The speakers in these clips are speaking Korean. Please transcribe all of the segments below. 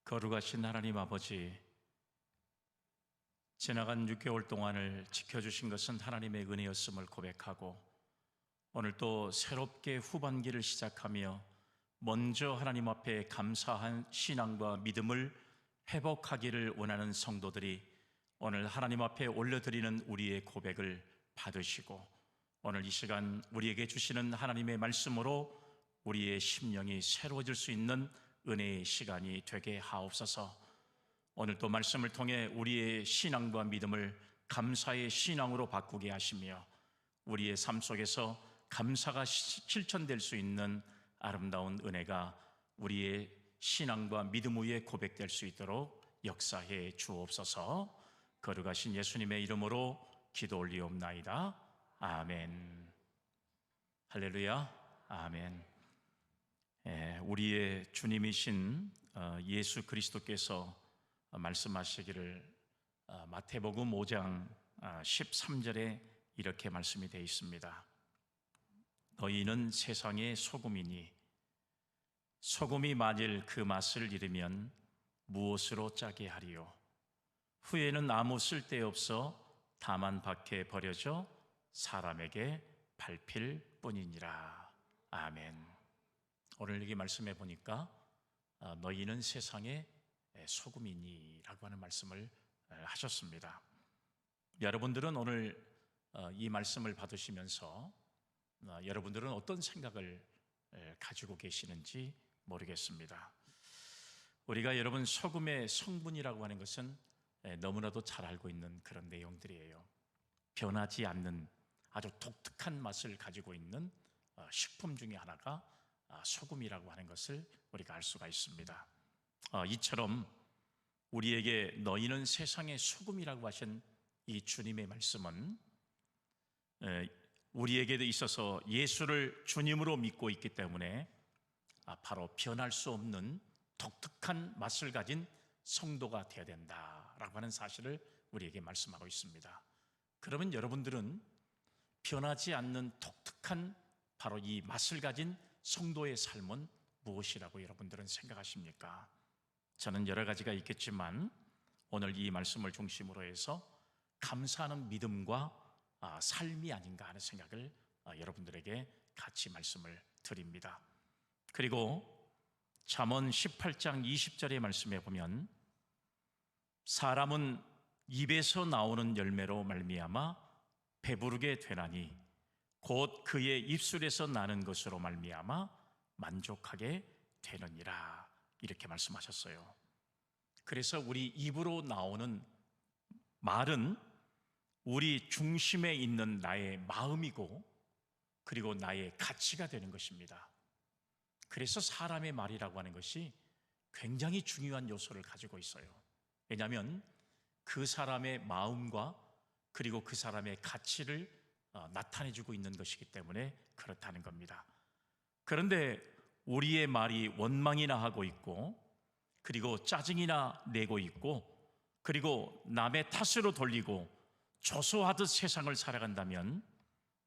거룩하신 하나님 아버지, 지나간 6개월 동안을 지켜주신 것은 하나님의 은혜였음을 고백하고, 오늘 또 새롭게 후반기를 시작하며 먼저 하나님 앞에 감사한 신앙과 믿음을 회복하기를 원하는 성도들이 오늘 하나님 앞에 올려드리는 우리의 고백을 받으시고, 오늘 이 시간 우리에게 주시는 하나님의 말씀으로 우리의 심령이 새로워질 수 있는 은혜의 시간이 되게 하옵소서. 오늘 또 말씀을 통해 우리의 신앙과 믿음을 감사의 신앙으로 바꾸게 하시며, 우리의 삶 속에서 감사가 실천될 수 있는 아름다운 은혜가 우리의 신앙과 믿음 위에 고백될 수 있도록 역사해 주옵소서. 거룩하신 예수님의 이름으로 기도 올리옵나이다. 아멘. 할렐루야. 아멘. 우리의 주님이신 예수 그리스도께서 말씀하시기를 마태복음 5장 13절에 이렇게 말씀이 되어 있습니다. 너희는 세상의 소금이니 소금이 만일 그 맛을 잃으면 무엇으로 짜게 하리요? 후에는 아무 쓸데없어 다만 밖에 버려져 사람에게 밟힐 뿐이니라. 아멘. 오늘 여기 말씀해 보니까 너희는 세상의 소금이니 라고 하는 말씀을 하셨습니다. 여러분들은 오늘 이 말씀을 받으시면서 여러분들은 어떤 생각을 가지고 계시는지 모르겠습니다. 우리가 여러분 소금의 성분이라고 하는 것은 너무나도 잘 알고 있는 그런 내용들이에요. 변하지 않는 아주 독특한 맛을 가지고 있는 식품 중에 하나가 소금이라고 하는 것을 우리가 알 수가 있습니다. 이처럼 우리에게 너희는 세상의 소금이라고 하신 이 주님의 말씀은 우리에게도 있어서 예수를 주님으로 믿고 있기 때문에 바로 변할 수 없는 독특한 맛을 가진 성도가 되어야 된다라고 하는 사실을 우리에게 말씀하고 있습니다. 그러면 여러분들은 변하지 않는 독특한 바로 이 맛을 가진 성도의 삶은 무엇이라고 여러분들은 생각하십니까? 저는 여러 가지가 있겠지만 오늘 이 말씀을 중심으로 해서 감사하는 믿음과 삶이 아닌가 하는 생각을 여러분들에게 같이 말씀을 드립니다. 그리고 잠언 18장 20절의 말씀에 보면 사람은 입에서 나오는 열매로 말미암아 배부르게 되나니 곧 그의 입술에서 나는 것으로 말미암아 만족하게 되느니라. 이렇게 말씀하셨어요. 그래서 우리 입으로 나오는 말은 우리 중심에 있는 나의 마음이고 그리고 나의 가치가 되는 것입니다. 그래서 사람의 말이라고 하는 것이 굉장히 중요한 요소를 가지고 있어요. 왜냐하면 그 사람의 마음과 그리고 그 사람의 가치를 나타내주고 있는 것이기 때문에 그렇다는 겁니다. 그런데 우리의 말이 원망이나 하고 있고 그리고 짜증이나 내고 있고 그리고 남의 탓으로 돌리고 조소하듯 세상을 살아간다면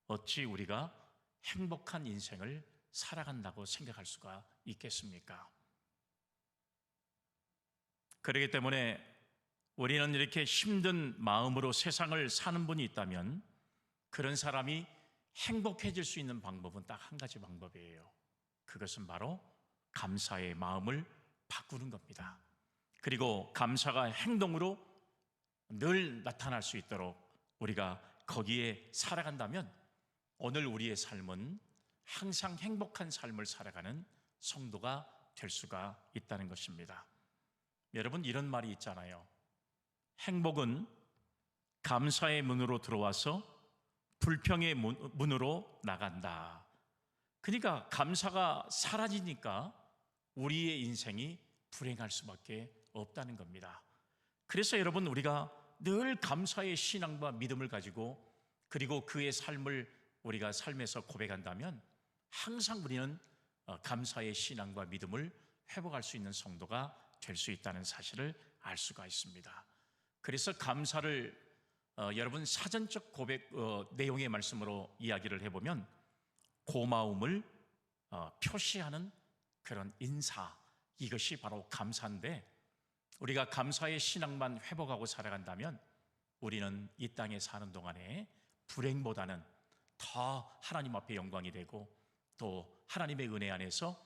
어찌 우리가 행복한 인생을 살아간다고 생각할 수가 있겠습니까? 그렇기 때문에 우리는 이렇게 힘든 마음으로 세상을 사는 분이 있다면 그런 사람이 행복해질 수 있는 방법은 딱 한 가지 방법이에요. 그것은 바로 감사의 마음을 바꾸는 겁니다. 그리고 감사가 행동으로 늘 나타날 수 있도록 우리가 거기에 살아간다면 오늘 우리의 삶은 항상 행복한 삶을 살아가는 성도가 될 수가 있다는 것입니다. 여러분, 이런 말이 있잖아요. 행복은 감사의 문으로 들어와서 불평의 문으로 나간다. 그러니까 감사가 사라지니까 우리의 인생이 불행할 수밖에 없다는 겁니다. 그래서 여러분, 우리가 늘 감사의 신앙과 믿음을 가지고 그리고 그의 삶을 우리가 삶에서 고백한다면 항상 우리는 감사의 신앙과 믿음을 회복할 수 있는 성도가 될 수 있다는 사실을 알 수가 있습니다. 그래서 감사를 여러분 사전적 고백 내용의 말씀으로 이야기를 해보면 고마움을 표시하는 그런 인사, 이것이 바로 감사인데 우리가 감사의 신앙만 회복하고 살아간다면 우리는 이 땅에 사는 동안에 불행보다는 더 하나님 앞에 영광이 되고 또 하나님의 은혜 안에서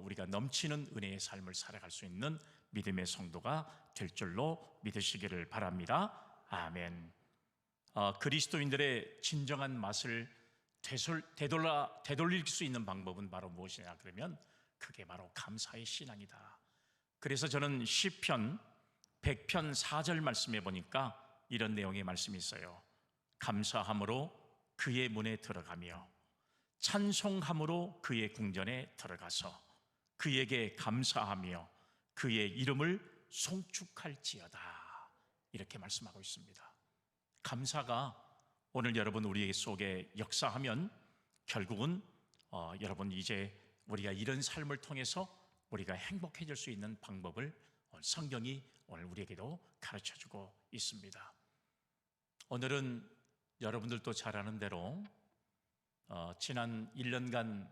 우리가 넘치는 은혜의 삶을 살아갈 수 있는 믿음의 성도가 될 줄로 믿으시기를 바랍니다. 아멘. 그리스도인들의 진정한 맛을 되돌릴 수 있는 방법은 바로 무엇이냐 그러면 그게 바로 감사의 신앙이다. 그래서 저는 시편 100편 4절 말씀에 보니까 이런 내용의 말씀이 있어요. 감사함으로 그의 문에 들어가며 찬송함으로 그의 궁전에 들어가서 그에게 감사하며 그의 이름을 송축할지어다. 이렇게 말씀하고 있습니다. 감사가 오늘 여러분 우리 속에 역사하면 결국은 여러분 이제 우리가 이런 삶을 통해서 우리가 행복해질 수 있는 방법을 성경이 오늘 우리에게도 가르쳐주고 있습니다. 오늘은 여러분들도 잘 아는 대로 지난 1년간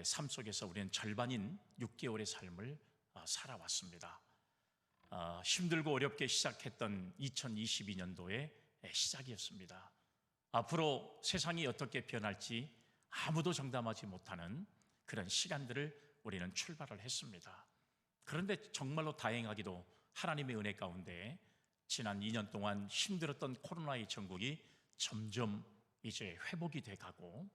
삶 속에서 우리는 절반인 6개월의 삶을 살아왔습니다. 힘들고 어렵게 시작했던 2022년도의 시작이었습니다. 앞으로 세상이 어떻게 변할지 아무도 장담하지 못하는 그런 시간들을 우리는 출발을 했습니다. 그런데 정말로 다행하게도 하나님의 은혜 가운데 지난 2년 동안 힘들었던 코로나의 전국이 점점 이제 회복이 돼 가고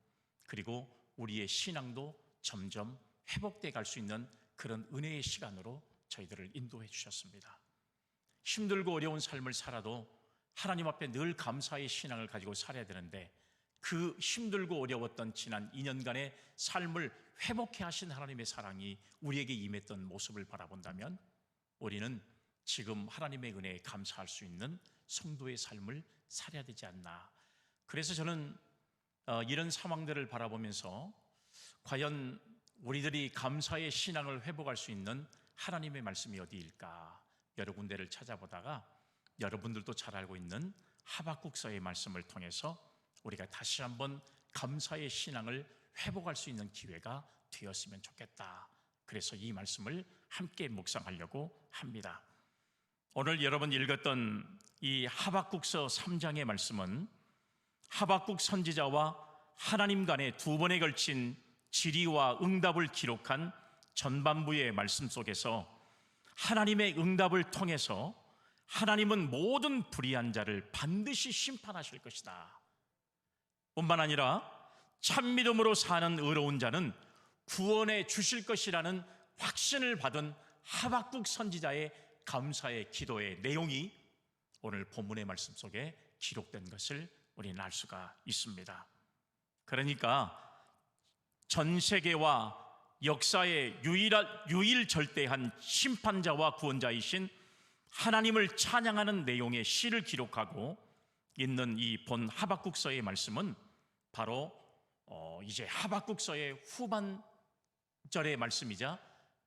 그리고 우리의 신앙도 점점 회복돼 갈 수 있는 그런 은혜의 시간으로 저희들을 인도해 주셨습니다. 힘들고 어려운 삶을 살아도 하나님 앞에 늘 감사의 신앙을 가지고 살아야 되는데 그 힘들고 어려웠던 지난 2년간의 삶을 회복해 하신 하나님의 사랑이 우리에게 임했던 모습을 바라본다면 우리는 지금 하나님의 은혜에 감사할 수 있는 성도의 삶을 살아야 되지 않나. 그래서 저는 이런 상황들을 바라보면서 과연 우리들이 감사의 신앙을 회복할 수 있는 하나님의 말씀이 어디일까 여러 군데를 찾아보다가 여러분들도 잘 알고 있는 하박국서의 말씀을 통해서 우리가 다시 한번 감사의 신앙을 회복할 수 있는 기회가 되었으면 좋겠다. 그래서 이 말씀을 함께 묵상하려고 합니다. 오늘 여러분 읽었던 이 하박국서 3장의 말씀은 하박국 선지자와 하나님 간의 두 번에 걸친 질의와 응답을 기록한 전반부의 말씀 속에서 하나님의 응답을 통해서 하나님은 모든 불의한 자를 반드시 심판하실 것이다. 뿐만 아니라 참믿음으로 사는 의로운 자는 구원해 주실 것이라는 확신을 받은 하박국 선지자의 감사의 기도의 내용이 오늘 본문의 말씀 속에 기록된 것을 우리는 알 수가 있습니다. 그러니까 전 세계와 역사의 유일절대한 심판자와 구원자이신 하나님을 찬양하는 내용의 시를 기록하고 있는 이 본 하박국서의 말씀은 바로 이제 하박국서의 후반절의 말씀이자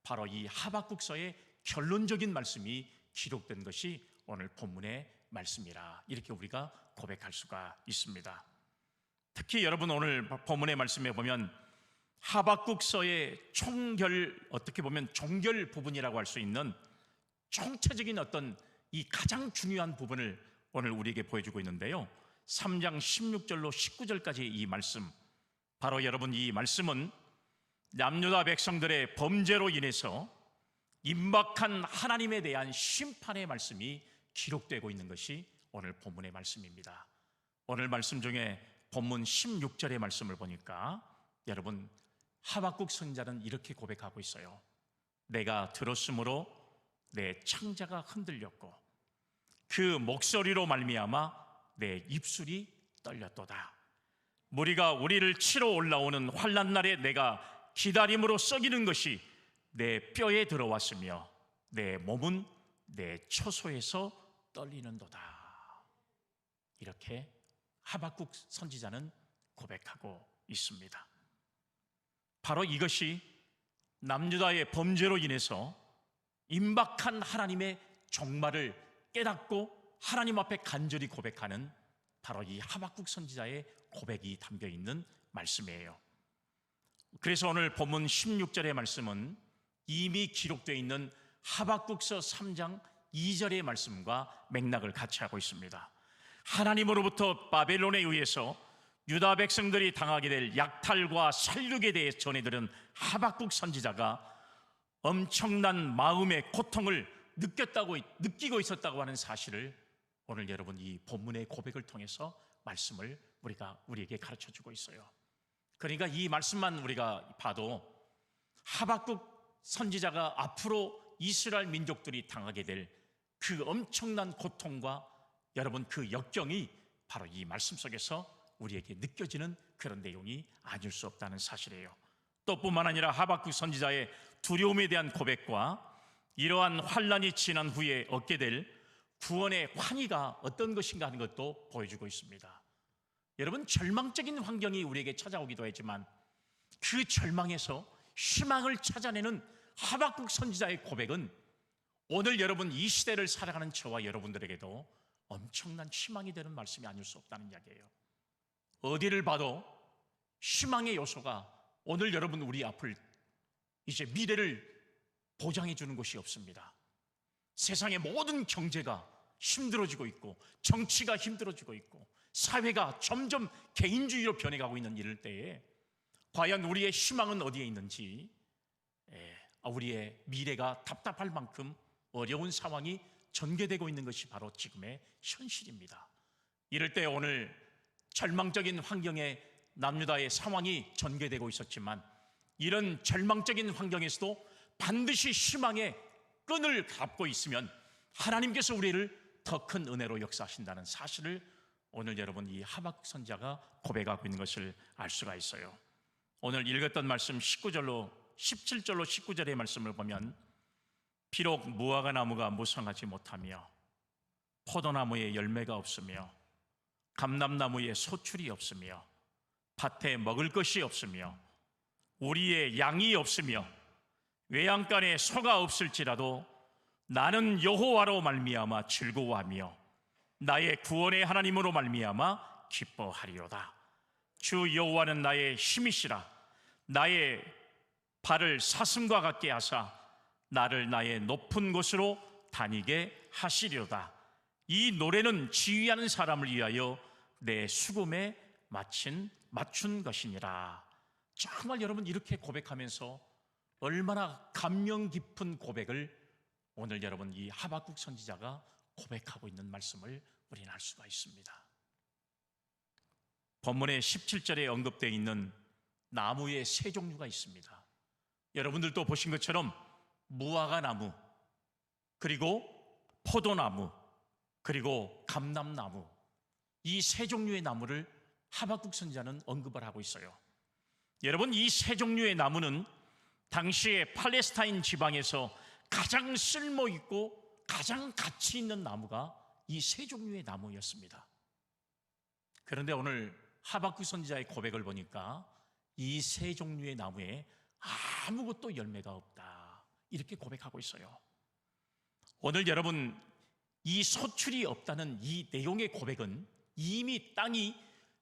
바로 이 하박국서의 결론적인 말씀이 기록된 것이 오늘 본문의 말씀이라 이렇게 우리가 고백할 수가 있습니다. 특히 여러분 오늘 본문의 말씀에 보면 하박국서의 어떻게 보면 종결 부분이라고 할 수 있는 총체적인 어떤 이 가장 중요한 부분을 오늘 우리에게 보여주고 있는데요. 3장 16절로 19절까지 이 말씀, 바로 여러분 이 말씀은 남유다 백성들의 범죄로 인해서 임박한 하나님에 대한 심판의 말씀이 기록되고 있는 것이 오늘 본문의 말씀입니다. 오늘 말씀 중에 본문 16절의 말씀을 보니까 여러분 하박국 선지자는 이렇게 고백하고 있어요. 내가 들었으므로 내 창자가 흔들렸고 그 목소리로 말미암아 내 입술이 떨렸도다. 무리가 우리를 치러 올라오는 환난 날에 내가 기다림으로 썩이는 것이 내 뼈에 들어왔으며 내 몸은 내 처소에서 떨리는도다. 이렇게 하박국 선지자는 고백하고 있습니다. 바로 이것이 남유다의 범죄로 인해서 임박한 하나님의 종말을 깨닫고 하나님 앞에 간절히 고백하는 바로 이 하박국 선지자의 고백이 담겨 있는 말씀이에요. 그래서 오늘 본문 16절의 말씀은 이미 기록되어 있는 하박국서 3장 2절의 말씀과 맥락을 같이 하고 있습니다. 하나님으로부터 바벨론에 의해서 유다 백성들이 당하게 될 약탈과 살육에 대해 전해들은 하박국 선지자가 엄청난 마음의 고통을 느끼고 있었다고 하는 사실을 오늘 여러분 이 본문의 고백을 통해서 말씀을 우리에게 가르쳐주고 있어요. 그러니까 이 말씀만 우리가 봐도 하박국 선지자가 앞으로 이스라엘 민족들이 당하게 될 그 엄청난 고통과 여러분 그 역경이 바로 이 말씀 속에서 우리에게 느껴지는 그런 내용이 아닐 수 없다는 사실이에요. 또 뿐만 아니라 하박국 선지자의 두려움에 대한 고백과 이러한 환난이 지난 후에 얻게 될 구원의 환희가 어떤 것인가 하는 것도 보여주고 있습니다. 여러분, 절망적인 환경이 우리에게 찾아오기도 했지만 그 절망에서 희망을 찾아내는 하박국 선지자의 고백은 오늘 여러분 이 시대를 살아가는 저와 여러분들에게도 엄청난 희망이 되는 말씀이 아닐 수 없다는 이야기예요. 어디를 봐도 희망의 요소가 오늘 여러분 우리 앞을 이제 미래를 보장해 주는 것이 없습니다. 세상의 모든 경제가 힘들어지고 있고 정치가 힘들어지고 있고 사회가 점점 개인주의로 변해가고 있는 이럴 때에 과연 우리의 희망은 어디에 있는지, 우리의 미래가 답답할 만큼 어려운 상황이 전개되고 있는 것이 바로 지금의 현실입니다. 이럴 때 오늘 절망적인 환경에 남유다의 상황이 전개되고 있었지만 이런 절망적인 환경에서도 반드시 희망의 끈을 잡고 있으면 하나님께서 우리를 더 큰 은혜로 역사하신다는 사실을 오늘 여러분 이 하박국 선지자가 고백하고 있는 것을 알 수가 있어요. 오늘 읽었던 말씀 17절로 19절의 말씀을 보면 비록 무화과 나무가 무성하지 못하며 포도나무에 열매가 없으며 감람나무에 소출이 없으며 밭에 먹을 것이 없으며 우리의 양이 없으며 외양간에 소가 없을지라도 나는 여호와로 말미암아 즐거워하며 나의 구원의 하나님으로 말미암아 기뻐하리로다. 주 여호와는 나의 힘이시라. 나의 발을 사슴과 같게 하사 나를 나의 높은 곳으로 다니게 하시리로다. 이 노래는 지휘하는 사람을 위하여 내 수금에 맞춘 것이니라. 정말 여러분 이렇게 고백하면서 얼마나 감명 깊은 고백을 오늘 여러분 이 하박국 선지자가 고백하고 있는 말씀을 우리는 알 수가 있습니다. 본문의 17절에 언급되어 있는 나무의 세 종류가 있습니다. 여러분들도 보신 것처럼 무화과 나무, 그리고 포도나무, 그리고 감람나무, 이 세 종류의 나무를 하박국 선지자는 언급을 하고 있어요. 여러분, 이 세 종류의 나무는 당시에 팔레스타인 지방에서 가장 쓸모있고 가장 가치 있는 나무가 이 세 종류의 나무였습니다. 그런데 오늘 하박국 선지자의 고백을 보니까 이 세 종류의 나무에 아무것도 열매가 없다, 이렇게 고백하고 있어요. 오늘 여러분 이 소출이 없다는 이 내용의 고백은 이미 땅이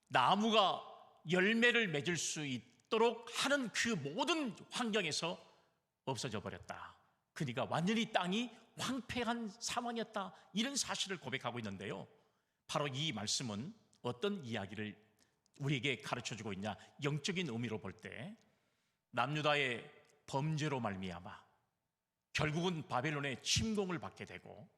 나무가 열매를 맺을 수 있도록 하는 그 모든 환경에서 없어져 버렸다. 그러니까 완전히 땅이 황폐한 상황이었다, 이런 사실을 고백하고 있는데요, 바로 이 말씀은 어떤 이야기를 우리에게 가르쳐주고 있냐, 영적인 의미로 볼 때 남유다의 범죄로 말미암아 결국은 바벨론의 침공을 받게 되고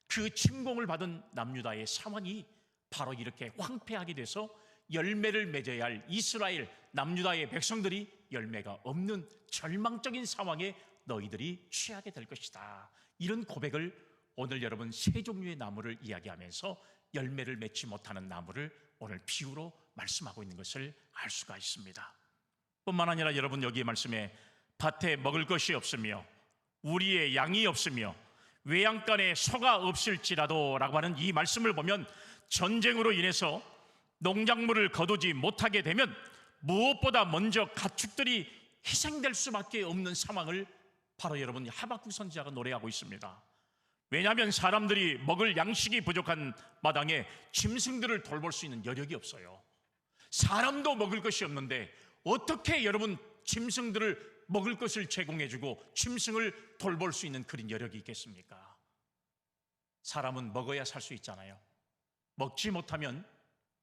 그 침공을 받은 남유다의 상황이 바로 이렇게 황폐하게 돼서 열매를 맺어야 할 이스라엘 남유다의 백성들이 열매가 없는 절망적인 상황에 너희들이 취하게 될 것이다, 이런 고백을 오늘 여러분 세 종류의 나무를 이야기하면서 열매를 맺지 못하는 나무를 오늘 비유로 말씀하고 있는 것을 알 수가 있습니다. 뿐만 아니라 여러분 여기 말씀에 밭에 먹을 것이 없으며 우리의 양이 없으며 외양간에 소가 없을지라도 라고 하는 이 말씀을 보면 전쟁으로 인해서 농작물을 거두지 못하게 되면 무엇보다 먼저 가축들이 희생될 수밖에 없는 상황을 바로 여러분 하박국 선지자가 노래하고 있습니다. 왜냐하면 사람들이 먹을 양식이 부족한 마당에 짐승들을 돌볼 수 있는 여력이 없어요. 사람도 먹을 것이 없는데 어떻게 여러분 짐승들을 먹을 것을 제공해주고 짐승을 돌볼 수 있는 그런 여력이 있겠습니까? 사람은 먹어야 살 수 있잖아요. 먹지 못하면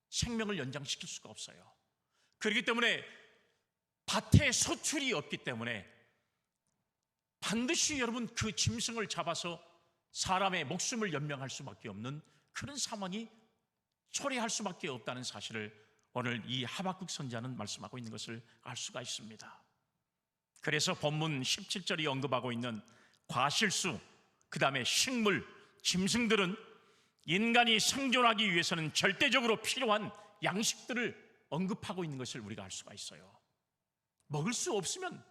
생명을 연장시킬 수가 없어요. 그렇기 때문에 밭에 소출이 없기 때문에 반드시 여러분 그 짐승을 잡아서 사람의 목숨을 연명할 수밖에 없는 그런 상황이 초래할 수밖에 없다는 사실을 오늘 이 하박국 선지자는 말씀하고 있는 것을 알 수가 있습니다. 그래서 본문 17절이 언급하고 있는 과실수, 그 다음에 식물, 짐승들은 인간이 생존하기 위해서는 절대적으로 필요한 양식들을 언급하고 있는 것을 우리가 알 수가 있어요. 먹을 수 없으면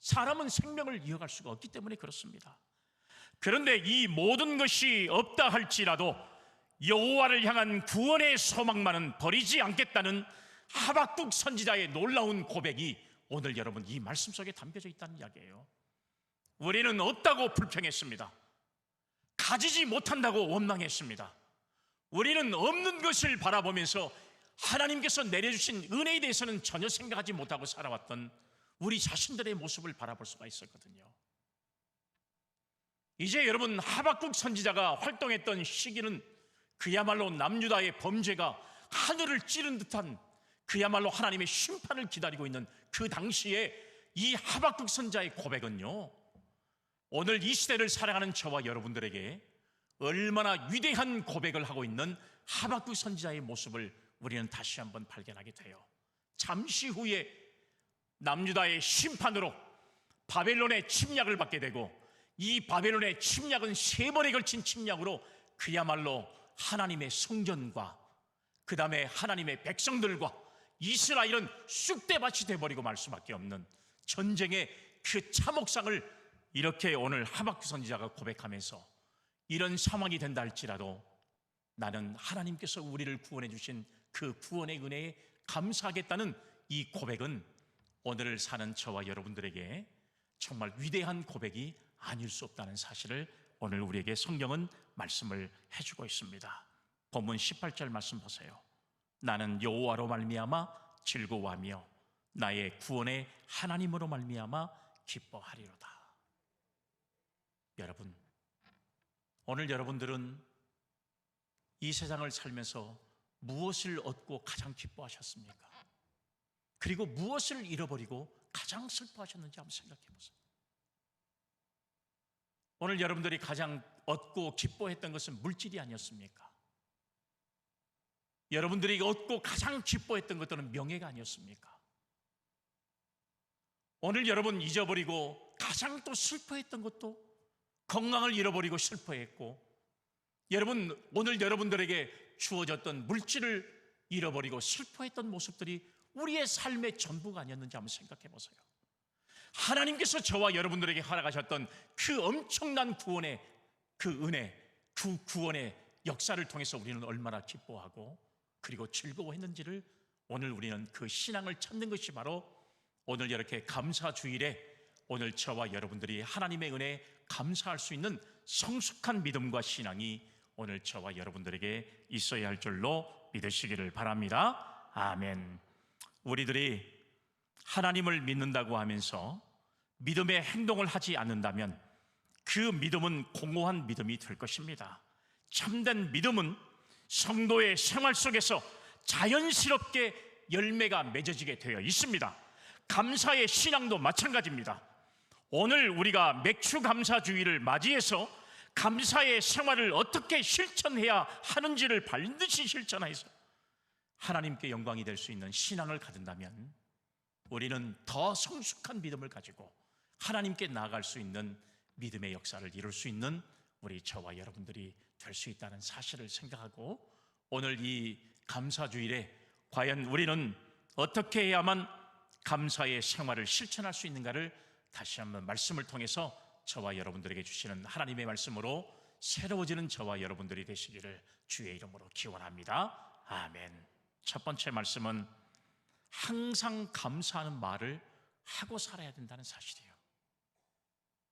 사람은 생명을 이어갈 수가 없기 때문에 그렇습니다. 그런데 이 모든 것이 없다 할지라도 여호와를 향한 구원의 소망만은 버리지 않겠다는 하박국 선지자의 놀라운 고백이 오늘 여러분 이 말씀 속에 담겨져 있다는 이야기예요. 우리는 없다고 불평했습니다. 가지지 못한다고 원망했습니다. 우리는 없는 것을 바라보면서 하나님께서 내려주신 은혜에 대해서는 전혀 생각하지 못하고 살아왔던 우리 자신들의 모습을 바라볼 수가 있었거든요. 이제 여러분 하박국 선지자가 활동했던 시기는 그야말로 남유다의 범죄가 하늘을 찌른 듯한 그야말로 하나님의 심판을 기다리고 있는 그 당시에 이 하박국 선지자의 고백은요, 오늘 이 시대를 살아가는 저와 여러분들에게 얼마나 위대한 고백을 하고 있는 하박국 선지자의 모습을 우리는 다시 한번 발견하게 돼요. 잠시 후에 남유다의 심판으로 바벨론의 침략을 받게 되고, 이 바벨론의 침략은 3번에 걸친 침략으로 그야말로 하나님의 성전과 그 다음에 하나님의 백성들과 이스라엘은 쑥대밭이 되어버리고 말 수밖에 없는 전쟁의 그 참혹상을 이렇게 오늘 하박국 선지자가 고백하면서 이런 상황이 된다 할지라도 나는 하나님께서 우리를 구원해 주신 그 구원의 은혜에 감사하겠다는 이 고백은 오늘을 사는 저와 여러분들에게 정말 위대한 고백이 아닐 수 없다는 사실을 오늘 우리에게 성경은 말씀을 해주고 있습니다. 본문 18절 말씀 보세요. 나는 여호와로 말미암아 즐거워하며 나의 구원의 하나님으로 말미암아 기뻐하리로다. 여러분, 오늘 여러분들은 이 세상을 살면서 무엇을 얻고 가장 기뻐하셨습니까? 그리고 무엇을 잃어버리고 가장 슬퍼하셨는지 한번 생각해 보세요. 오늘 여러분들이 가장 얻고 기뻐했던 것은 물질이 아니었습니까? 여러분들이 얻고 가장 기뻐했던 것들은 명예가 아니었습니까? 오늘 여러분 잊어버리고 가장 또 슬퍼했던 것도 건강을 잃어버리고 슬퍼했고, 여러분 오늘 여러분들에게 주어졌던 물질을 잃어버리고 슬퍼했던 모습들이 우리의 삶의 전부가 아니었는지 한번 생각해 보세요. 하나님께서 저와 여러분들에게 허락하셨던 그 엄청난 구원의 그 은혜, 그 구원의 역사를 통해서 우리는 얼마나 기뻐하고 그리고 즐거워했는지를 오늘 우리는 그 신앙을 찾는 것이 바로 오늘 이렇게 감사주일에 오늘 저와 여러분들이 하나님의 은혜에 감사할 수 있는 성숙한 믿음과 신앙이 오늘 저와 여러분들에게 있어야 할 줄로 믿으시기를 바랍니다. 아멘. 우리들이 하나님을 믿는다고 하면서 믿음의 행동을 하지 않는다면 그 믿음은 공허한 믿음이 될 것입니다. 참된 믿음은 성도의 생활 속에서 자연스럽게 열매가 맺어지게 되어 있습니다. 감사의 신앙도 마찬가지입니다. 오늘 우리가 맥추감사주의를 맞이해서 감사의 생활을 어떻게 실천해야 하는지를 반드시 실천해서 하나님께 영광이 될 수 있는 신앙을 가진다면 우리는 더 성숙한 믿음을 가지고 하나님께 나아갈 수 있는 믿음의 역사를 이룰 수 있는 우리 저와 여러분들이 될 수 있다는 사실을 생각하고, 오늘 이 감사주일에 과연 우리는 어떻게 해야만 감사의 생활을 실천할 수 있는가를 다시 한번 말씀을 통해서 저와 여러분들에게 주시는 하나님의 말씀으로 새로워지는 저와 여러분들이 되시기를 주의 이름으로 기원합니다. 아멘. 첫 번째 말씀은 항상 감사하는 말을 하고 살아야 된다는 사실이에요.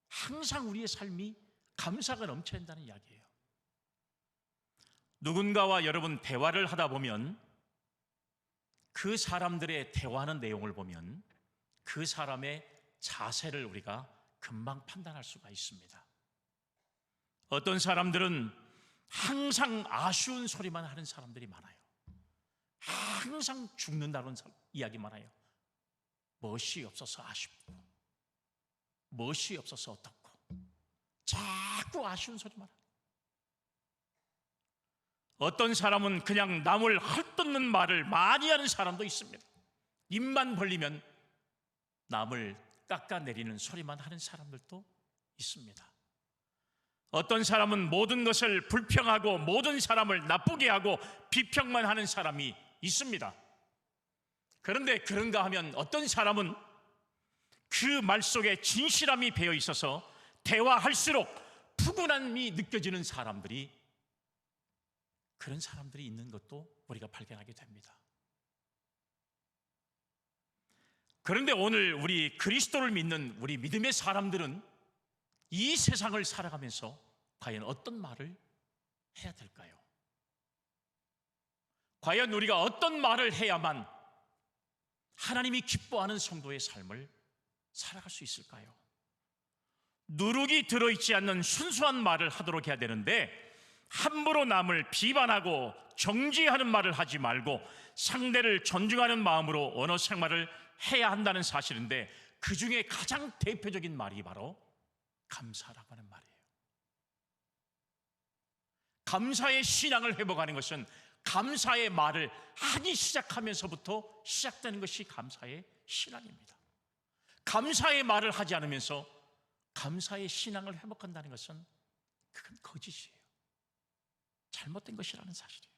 항상 우리의 삶이 감사가 넘쳐야 된다는 이야기예요. 누군가와 여러분 대화를 하다 보면 그 사람들의 대화하는 내용을 보면 그 사람의 자세를 우리가 금방 판단할 수가 있습니다. 어떤 사람들은 항상 아쉬운 소리만 하는 사람들이 많아요. 항상 죽는다는 이야기 많아요. 멋이 없어서 아쉽고, 멋이 없어서 어떻고, 자꾸 아쉬운 소리만 해요. 어떤 사람은 그냥 남을 헐뜯는 말을 많이 하는 사람도 있습니다. 입만 벌리면 남을 깎아내리는 소리만 하는 사람들도 있습니다. 어떤 사람은 모든 것을 불평하고 모든 사람을 나쁘게 하고 비평만 하는 사람이 있습니다. 그런데 그런가 하면 어떤 사람은 그 말 속에 진실함이 배어 있어서 대화할수록 푸근함이 느껴지는 사람들이, 그런 사람들이 있는 것도 우리가 발견하게 됩니다. 그런데 오늘 우리 그리스도를 믿는 우리 믿음의 사람들은 이 세상을 살아가면서 과연 어떤 말을 해야 될까요? 과연 우리가 어떤 말을 해야만 하나님이 기뻐하는 성도의 삶을 살아갈 수 있을까요? 누룩이 들어있지 않는 순수한 말을 하도록 해야 되는데, 함부로 남을 비판하고 정죄하는 말을 하지 말고 상대를 존중하는 마음으로 언어 생활을 해야 한다는 사실인데, 그 중에 가장 대표적인 말이 바로 감사라고 하는 말이에요. 감사의 신앙을 회복하는 것은 감사의 말을 하기 시작하면서부터 시작되는 것이 감사의 신앙입니다. 감사의 말을 하지 않으면서 감사의 신앙을 회복한다는 것은 그건 거짓이에요. 잘못된 것이라는 사실이에요.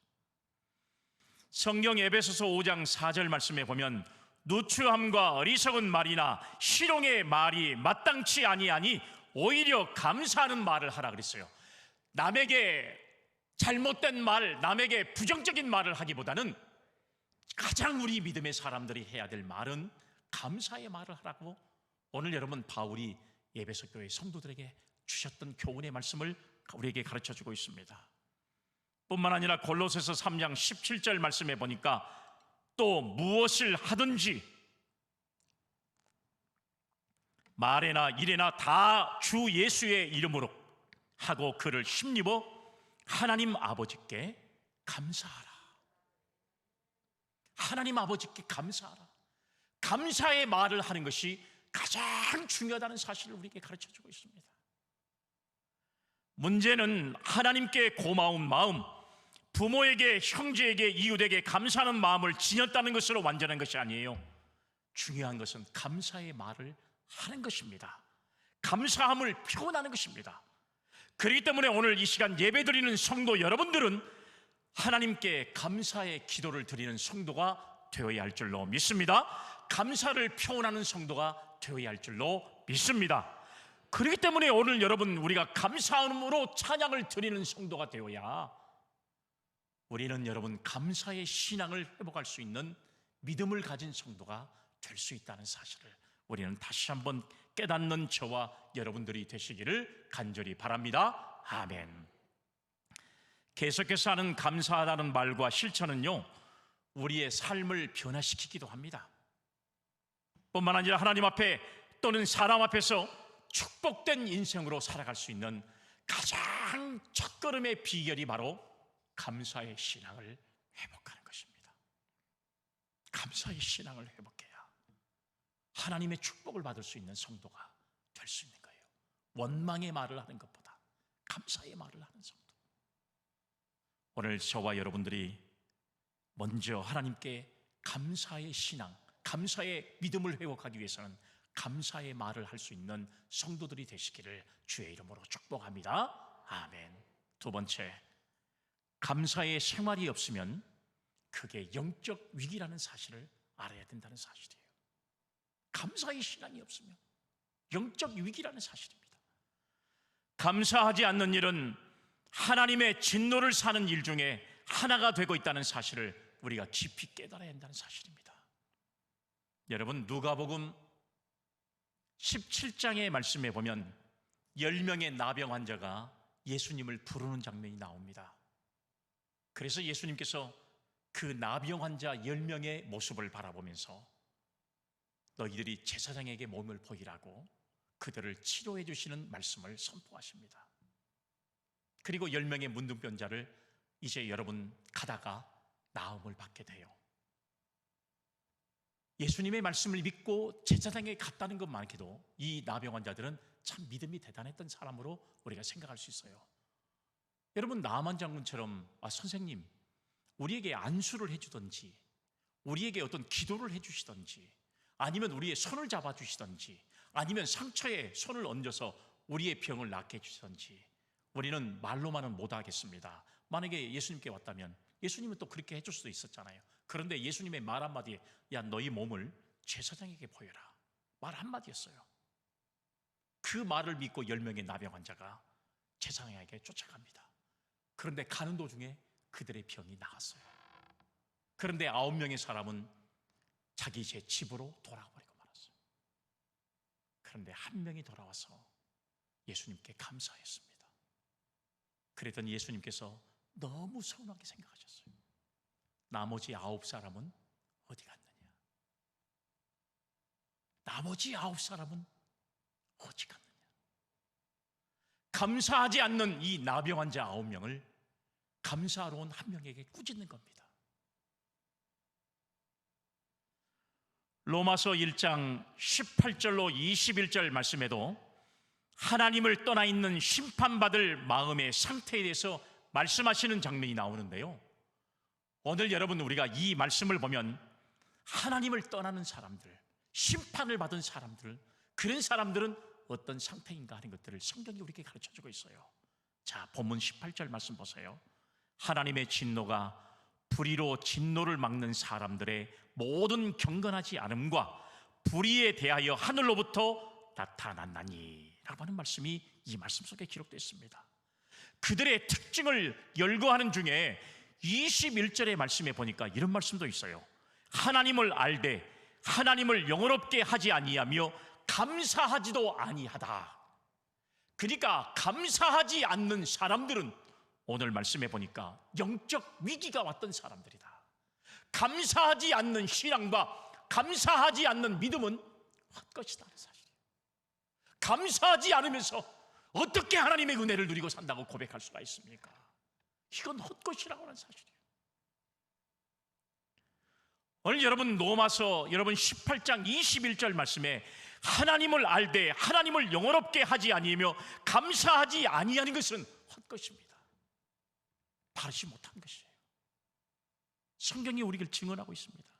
성경 에베소서 5장 4절 말씀에 보면 누추함과 어리석은 말이나 희롱의 말이 마땅치 아니하니 오히려 감사하는 말을 하라 그랬어요. 남에게 잘못된 말, 남에게 부정적인 말을 하기보다는 가장 우리 믿음의 사람들이 해야 될 말은 감사의 말을 하라고 오늘 여러분 바울이 에베소 교회 성도들에게 주셨던 교훈의 말씀을 우리에게 가르쳐주고 있습니다. 뿐만 아니라 골로새서 3장 17절 말씀에 보니까 또 무엇을 하든지 말에나 일에나 다 주 예수의 이름으로 하고 그를 힘입어 하나님 아버지께 감사하라. 하나님 아버지께 감사하라. 감사의 말을 하는 것이 가장 중요하다는 사실을 우리에게 가르쳐주고 있습니다. 문제는 하나님께 고마운 마음, 부모에게, 형제에게, 이웃에게 감사하는 마음을 지녔다는 것으로 완전한 것이 아니에요. 중요한 것은 감사의 말을 하는 것입니다. 감사함을 표현하는 것입니다. 그렇기 때문에 오늘 이 시간 예배드리는 성도 여러분들은 하나님께 감사의 기도를 드리는 성도가 되어야 할 줄로 믿습니다. 감사를 표현하는 성도가 되어야 할 줄로 믿습니다. 그렇기 때문에 오늘 여러분 우리가 감사함으로 찬양을 드리는 성도가 되어야 우리는 여러분 감사의 신앙을 회복할 수 있는 믿음을 가진 성도가 될 수 있다는 사실을 우리는 다시 한번 깨닫는 저와 여러분들이 되시기를 간절히 바랍니다. 아멘. 계속해서 하는 감사하다는 말과 실천은요, 우리의 삶을 변화시키기도 합니다. 뿐만 아니라 하나님 앞에 또는 사람 앞에서 축복된 인생으로 살아갈 수 있는 가장 첫걸음의 비결이 바로 감사의 신앙을 회복하는 것입니다. 감사의 신앙을 회복해야 하나님의 축복을 받을 수 있는 성도가 될 수 있는 거예요. 원망의 말을 하는 것보다 감사의 말을 하는 성도. 오늘 저와 여러분들이 먼저 하나님께 감사의 신앙, 감사의 믿음을 회복하기 위해서는 감사의 말을 할 수 있는 성도들이 되시기를 주의 이름으로 축복합니다. 아멘. 두 번째, 감사의 생활이 없으면 그게 영적 위기라는 사실을 알아야 된다는 사실이에요. 감사의 신앙이 없으면 영적 위기라는 사실입니다. 감사하지 않는 일은 하나님의 진노를 사는 일 중에 하나가 되고 있다는 사실을 우리가 깊이 깨달아야 한다는 사실입니다. 여러분, 누가복음 17장의 말씀에 보면 10명의 나병 환자가 예수님을 부르는 장면이 나옵니다. 그래서 예수님께서 그 나병 환자 10명의 모습을 바라보면서 너희들이 제사장에게 몸을 보이라고 그들을 치료해 주시는 말씀을 선포하십니다. 그리고 10명의 문둥병자를 이제 여러분 가다가 나음을 받게 돼요. 예수님의 말씀을 믿고 제사장에게 갔다는 것만으로도 이 나병 환자들은 참 믿음이 대단했던 사람으로 우리가 생각할 수 있어요. 여러분, 나만 장군처럼 선생님 우리에게 안수를 해주든지, 우리에게 어떤 기도를 해주시든지, 아니면 우리의 손을 잡아주시든지, 아니면 상처에 손을 얹어서 우리의 병을 낫게 해주시든지, 우리는 말로만은 못하겠습니다. 만약에 예수님께 왔다면 예수님은 또 그렇게 해줄 수도 있었잖아요. 그런데 예수님의 말 한마디에 야, 너희 몸을 제사장에게 보여라, 말 한마디였어요. 그 말을 믿고 10명의 나병 환자가 제사장에게 쫓아갑니다. 그런데 가는 도중에 그들의 병이 나았어요. 그런데 9명의 사람은 자기 제 집으로 돌아버리고 말았어요. 그런데 한 명이 돌아와서 예수님께 감사했습니다. 그랬더니 예수님께서 너무 서운하게 생각하셨어요. 나머지 9사람은 어디 갔느냐? 나머지 9사람은 어디 갔느냐? 감사하지 않는 이 나병 환자 9명을 감사하러 온 한 명에게 꾸짖는 겁니다. 로마서 1장 18절로 21절 말씀에도 하나님을 떠나 있는 심판받을 마음의 상태에 대해서 말씀하시는 장면이 나오는데요, 오늘 여러분 우리가 이 말씀을 보면 하나님을 떠나는 사람들, 심판을 받은 사람들, 그런 사람들은 어떤 상태인가 하는 것들을 성경이 우리에게 가르쳐주고 있어요. 자, 본문 18절 말씀 보세요. 하나님의 진노가 불의로 진노를 막는 사람들의 모든 경건하지 않음과 불의에 대하여 하늘로부터 나타났나니 라고 하는 말씀이 이 말씀 속에 기록되어 있습니다. 그들의 특징을 열거하는 중에 21절의 말씀에 보니까 이런 말씀도 있어요. 하나님을 알되 하나님을 영원롭게 하지 아니하며 감사하지도 아니하다. 그러니까 감사하지 않는 사람들은 오늘 말씀해 보니까 영적 위기가 왔던 사람들이다. 감사하지 않는 신앙과 감사하지 않는 믿음은 헛것이다는 사실이에요. 감사하지 않으면서 어떻게 하나님의 은혜를 누리고 산다고 고백할 수가 있습니까? 이건 헛것이라고 하는 사실이에요. 오늘 여러분 로마서 여러분 18장 21절 말씀에 하나님을 알되 하나님을 영원롭게 하지 아니하며 감사하지 아니하는 것은 헛것입니다. 바르지 못한 것이에요. 성경이 우리를 증언하고 있습니다.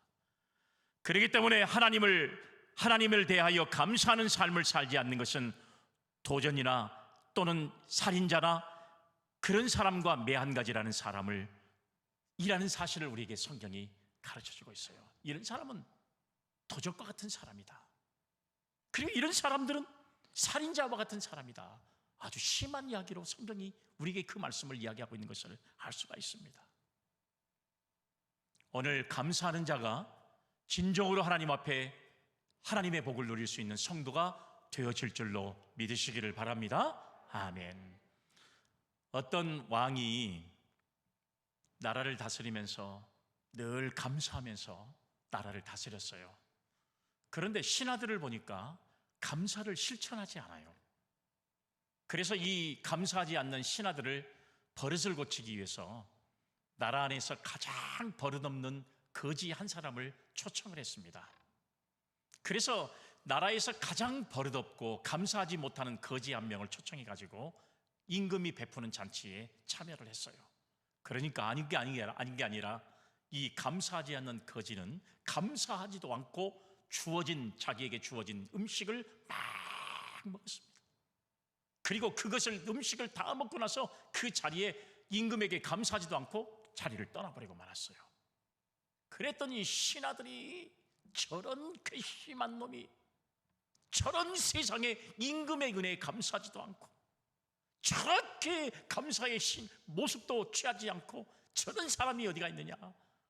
그렇기 때문에 하나님을 대하여 감사하는 삶을 살지 않는 것은 도전이나 또는 살인자나 그런 사람과 매한가지라는 사람을 이라는 사실을 우리에게 성경이 가르쳐주고 있어요. 이런 사람은 도적과 같은 사람이다. 그리고 이런 사람들은 살인자와 같은 사람이다. 아주 심한 이야기로 성경이 우리에게 그 말씀을 이야기하고 있는 것을 알 수가 있습니다. 오늘 감사하는 자가 진정으로 하나님 앞에 하나님의 복을 누릴 수 있는 성도가 되어질 줄로 믿으시기를 바랍니다. 아멘. 어떤 왕이 나라를 다스리면서 늘 감사하면서 나라를 다스렸어요. 그런데 신하들을 보니까 감사를 실천하지 않아요. 그래서 이 감사하지 않는 신하들을 버릇을 고치기 위해서 나라 안에서 가장 버릇없는 거지 한 사람을 초청을 했습니다. 그래서 나라에서 가장 버릇없고 감사하지 못하는 거지 한 명을 초청해가지고 임금이 베푸는 잔치에 참여를 했어요. 그러니까 아닌 게 아니라 이 감사하지 않는 거지는 감사하지도 않고 자기에게 주어진 음식을 막 먹었습니다. 그리고 음식을 다 먹고 나서 그 자리에 임금에게 감사하지도 않고 자리를 떠나버리고 말았어요. 그랬더니 신하들이 저런 괘씸한 놈이 저런 세상에 임금의 은혜에 감사하지도 않고 저렇게 감사의 모습도 취하지 않고 저런 사람이 어디가 있느냐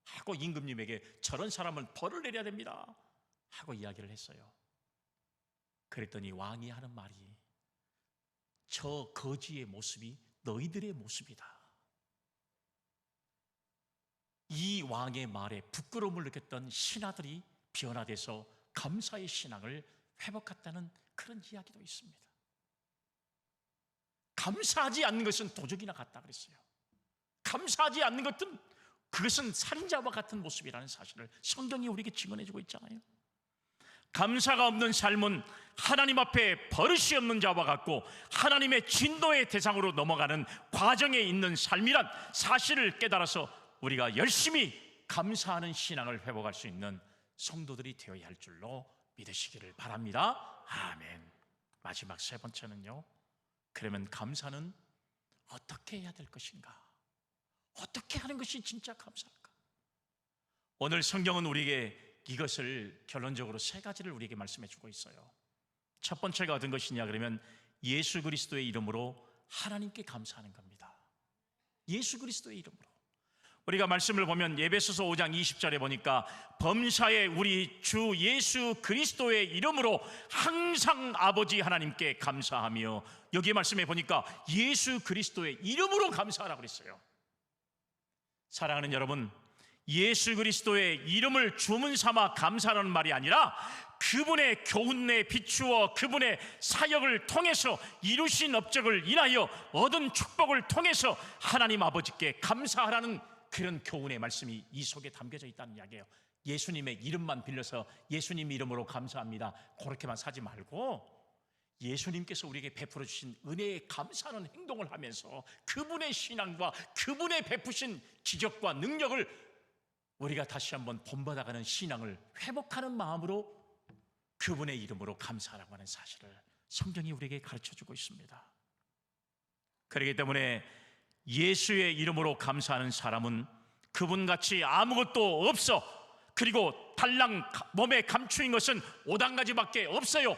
하고 임금님에게 저런 사람은 벌을 내려야 됩니다 하고 이야기를 했어요. 그랬더니 왕이 하는 말이 저 거지의 모습이 너희들의 모습이다. 이 왕의 말에 부끄러움을 느꼈던 신하들이 변화돼서 감사의 신앙을 회복했다는 그런 이야기도 있습니다. 감사하지 않는 것은 도적이나 같다 그랬어요. 감사하지 않는 것은 그것은 살인자와 같은 모습이라는 사실을 성경이 우리에게 증언해주고 있잖아요. 감사가 없는 삶은 하나님 앞에 버릇이 없는 자와 같고 하나님의 진노의 대상으로 넘어가는 과정에 있는 삶이란 사실을 깨달아서 우리가 열심히 감사하는 신앙을 회복할 수 있는 성도들이 되어야 할 줄로 믿으시기를 바랍니다. 아멘. 마지막 세 번째는요, 그러면 감사는 어떻게 해야 될 것인가? 어떻게 하는 것이 진짜 감사할까? 오늘 성경은 우리에게 이것을 결론적으로 세 가지를 우리에게 말씀해 주고 있어요. 첫 번째가 어떤 것이냐 그러면 예수 그리스도의 이름으로 하나님께 감사하는 겁니다. 예수 그리스도의 이름으로. 우리가 말씀을 보면 에베소서 5장 20절에 보니까 범사에 우리 주 예수 그리스도의 이름으로 항상 아버지 하나님께 감사하며, 여기 말씀에 보니까 예수 그리스도의 이름으로 감사하라고 그랬어요. 사랑하는 여러분, 예수 그리스도의 이름을 주문 삼아 감사하는 말이 아니라 그분의 교훈에 비추어 그분의 사역을 통해서 이루신 업적을 인하여 얻은 축복을 통해서 하나님 아버지께 감사하라는 그런 교훈의 말씀이 이 속에 담겨져 있다는 이야기예요. 예수님의 이름만 빌려서 예수님 이름으로 감사합니다, 그렇게만 사지 말고 예수님께서 우리에게 베풀어 주신 은혜에 감사하는 행동을 하면서 그분의 신앙과 그분의 베푸신 기적과 능력을 우리가 다시 한번 본받아가는 신앙을 회복하는 마음으로 그분의 이름으로 감사하라고 하는 사실을 성경이 우리에게 가르쳐주고 있습니다. 그렇기 때문에 예수의 이름으로 감사하는 사람은 그분같이 아무것도 없어, 그리고 달랑 몸에 감추인 것은 5단가지밖에 없어요.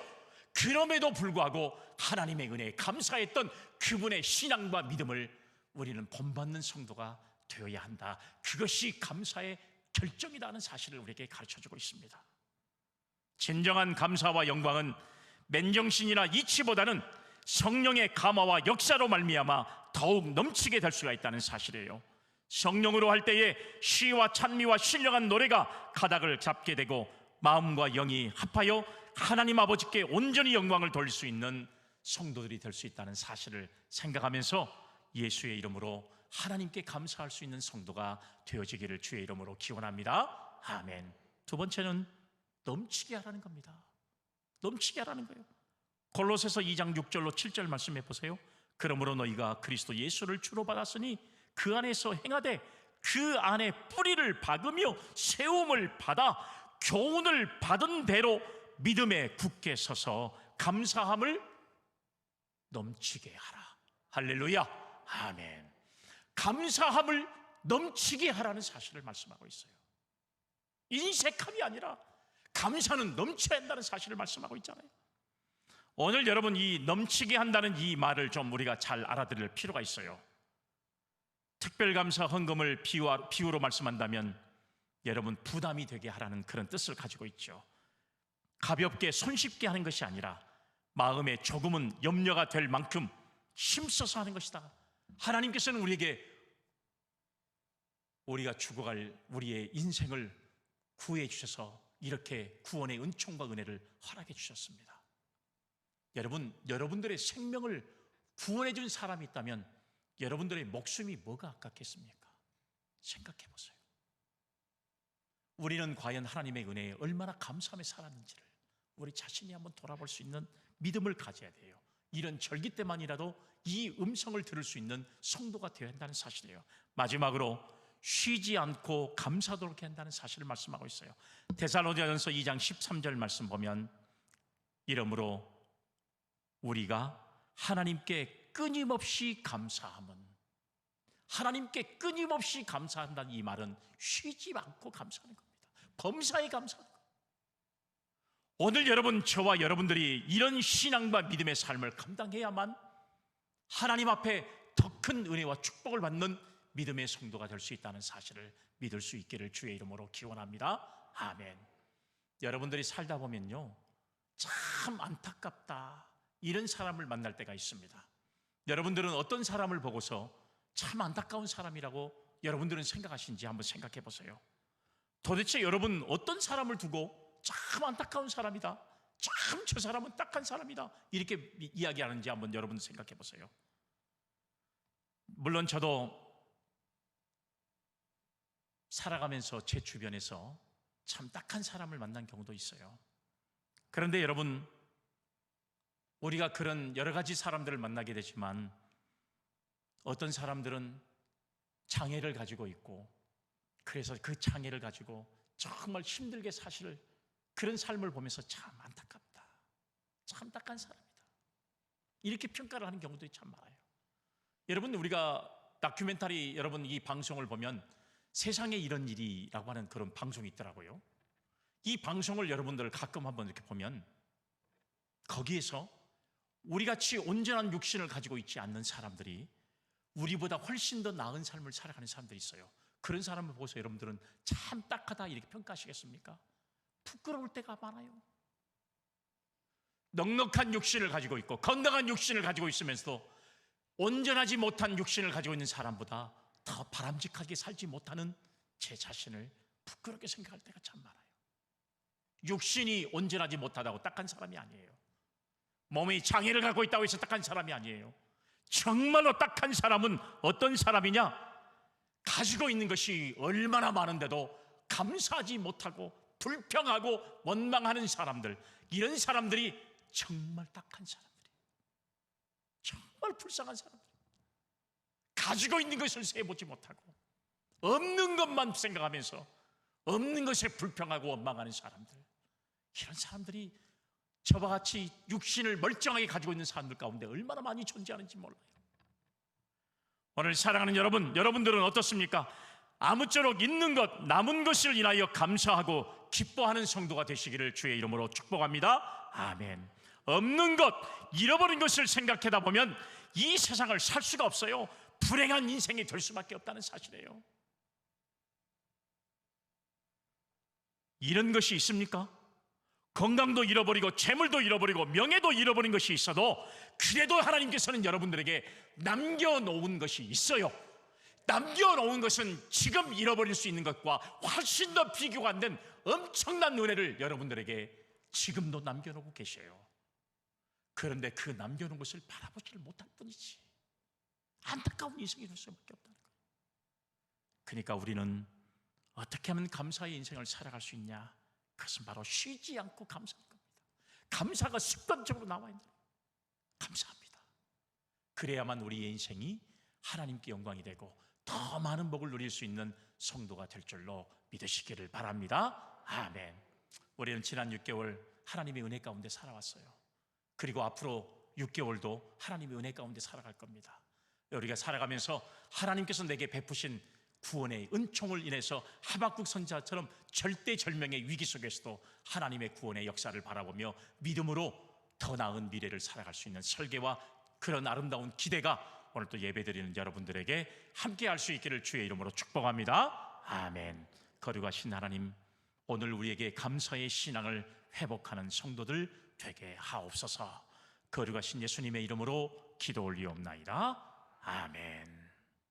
그럼에도 불구하고 하나님의 은혜에 감사했던 그분의 신앙과 믿음을 우리는 본받는 성도가 되어야 한다. 그것이 감사의 결정이라는 사실을 우리에게 가르쳐주고 있습니다. 진정한 감사와 영광은 맨정신이나 이치보다는 성령의 감화와 역사로 말미암아 더욱 넘치게 될 수가 있다는 사실이에요. 성령으로 할 때에 시와 찬미와 신령한 노래가 가닥을 잡게 되고 마음과 영이 합하여 하나님 아버지께 온전히 영광을 돌릴 수 있는 성도들이 될 수 있다는 사실을 생각하면서 예수의 이름으로 하나님께 감사할 수 있는 성도가 되어지기를 주의 이름으로 기원합니다. 아멘. 두 번째는 넘치게 하라는 겁니다. 넘치게 하라는 거예요. 골로새서 2장 6절로 7절 말씀해 보세요. 그러므로 너희가 그리스도 예수를 주로 받았으니 그 안에서 행하되 그 안에 뿌리를 박으며 세움을 받아 교훈을 받은 대로 믿음에 굳게 서서 감사함을 넘치게 하라. 할렐루야. 아멘. 감사함을 넘치게 하라는 사실을 말씀하고 있어요. 인색함이 아니라 감사는 넘쳐야 한다는 사실을 말씀하고 있잖아요. 오늘 여러분, 이 넘치게 한다는 이 말을 좀 우리가 잘 알아들을 필요가 있어요. 특별감사 헌금을 비유로 말씀한다면 여러분, 부담이 되게 하라는 그런 뜻을 가지고 있죠. 가볍게 손쉽게 하는 것이 아니라 마음에 조금은 염려가 될 만큼 힘써서 하는 것이다. 하나님께서는 우리에게 우리가 죽어갈 우리의 인생을 구해 주셔서 이렇게 구원의 은총과 은혜를 허락해 주셨습니다. 여러분, 여러분들의 생명을 구원해 준 사람이 있다면 여러분들의 목숨이 뭐가 아깝겠습니까? 생각해 보세요. 우리는 과연 하나님의 은혜에 얼마나 감사하며 살았는지를 우리 자신이 한번 돌아볼 수 있는 믿음을 가져야 돼요. 이런 절기 때만이라도 이 음성을 들을 수 있는 성도가 되어야 한다는 사실이에요. 마지막으로 쉬지 않고 감사하도록 해야 한다는 사실을 말씀하고 있어요. 데살로니가전서 2장 13절 말씀 보면 이러므로 우리가 하나님께 끊임없이 감사함은, 하나님께 끊임없이 감사한다는 이 말은 쉬지 않고 감사하는 겁니다. 범사에 감사하는 겁니다. 오늘 여러분, 저와 여러분들이 이런 신앙과 믿음의 삶을 감당해야만 하나님 앞에 더 큰 은혜와 축복을 받는 믿음의 성도가 될 수 있다는 사실을 믿을 수 있기를 주의 이름으로 기원합니다. 아멘. 여러분들이 살다 보면요, 참 안타깝다, 이런 사람을 만날 때가 있습니다. 여러분들은 어떤 사람을 보고서 참 안타까운 사람이라고 여러분들은 생각하시는지 한번 생각해 보세요. 도대체 여러분 어떤 사람을 두고 참 안타까운 사람이다, 참 저 사람은 딱한 사람이다, 이렇게 이야기하는지 한번 여러분 생각해 보세요. 물론 저도 살아가면서 제 주변에서 참 딱한 사람을 만난 경우도 있어요. 그런데 여러분, 우리가 그런 여러 가지 사람들을 만나게 되지만 어떤 사람들은 장애를 가지고 있고, 그래서 그 장애를 가지고 정말 힘들게 사실 그런 삶을 보면서 참 안타깝다, 참 딱한 사람이다, 이렇게 평가를 하는 경우도 참 많아요. 여러분, 우리가 다큐멘터리, 여러분 이 방송을 보면 세상에 이런 일이라고 하는 그런 방송이 있더라고요. 이 방송을 여러분들 가끔 한번 이렇게 보면 거기에서 우리같이 온전한 육신을 가지고 있지 않는 사람들이 우리보다 훨씬 더 나은 삶을 살아가는 사람들이 있어요. 그런 사람을 보고서 여러분들은 참 딱하다 이렇게 평가하시겠습니까? 부끄러울 때가 많아요. 넉넉한 육신을 가지고 있고 건강한 육신을 가지고 있으면서도 온전하지 못한 육신을 가지고 있는 사람보다 더 바람직하게 살지 못하는 제 자신을 부끄럽게 생각할 때가 참 많아요. 육신이 온전하지 못하다고 딱한 사람이 아니에요. 몸에 장애를 갖고 있다고 해서 딱한 사람이 아니에요. 정말로 딱한 사람은 어떤 사람이냐? 가지고 있는 것이 얼마나 많은데도 감사하지 못하고 불평하고 원망하는 사람들, 이런 사람들이 정말 딱한 사람들이에요. 정말 불쌍한 사람들. 가지고 있는 것을 세보지 못하고 없는 것만 생각하면서 없는 것에 불평하고 원망하는 사람들, 이런 사람들이 저와 같이 육신을 멀쩡하게 가지고 있는 사람들 가운데 얼마나 많이 존재하는지 몰라요. 오늘 사랑하는 여러분, 여러분들은 어떻습니까? 아무쪼록 있는 것, 남은 것을 인하여 감사하고 기뻐하는 성도가 되시기를 주의 이름으로 축복합니다. 아멘. 없는 것, 잃어버린 것을 생각하다 보면 이 세상을 살 수가 없어요. 불행한 인생이 될 수밖에 없다는 사실이에요. 이런 것이 있습니까? 건강도 잃어버리고 재물도 잃어버리고 명예도 잃어버린 것이 있어도 그래도 하나님께서는 여러분들에게 남겨놓은 것이 있어요. 남겨놓은 것은 지금 잃어버릴 수 있는 것과 훨씬 더 비교가 안 된 엄청난 은혜를 여러분들에게 지금도 남겨놓고 계셔요. 그런데 그 남겨놓은 것을 바라보지를 못할 뿐이지. 안타까운 인생이 될 수밖에 없다는 거예요. 그러니까 우리는 어떻게 하면 감사의 인생을 살아갈 수 있냐? 그것은 바로 쉬지 않고 감사하는 겁니다. 감사가 습관적으로 나와 있는 거예요. 감사합니다. 그래야만 우리의 인생이 하나님께 영광이 되고 더 많은 복을 누릴 수 있는 성도가 될 줄로 믿으시기를 바랍니다. 아멘. 우리는 지난 6개월 하나님의 은혜 가운데 살아왔어요. 그리고 앞으로 6개월도 하나님의 은혜 가운데 살아갈 겁니다. 우리가 살아가면서 하나님께서 내게 베푸신 구원의 은총을 인해서 하박국 선지자처럼 절대절명의 위기 속에서도 하나님의 구원의 역사를 바라보며 믿음으로 더 나은 미래를 살아갈 수 있는 설계와 그런 아름다운 기대가 오늘 또 예배드리는 여러분들에게 함께 할 수 있기를 주의 이름으로 축복합니다. 아멘. 거룩하신 하나님, 오늘 우리에게 감사의 신앙을 회복하는 성도들 되게 하옵소서. 거룩하신 예수님의 이름으로 기도 올리옵나이다. 아멘.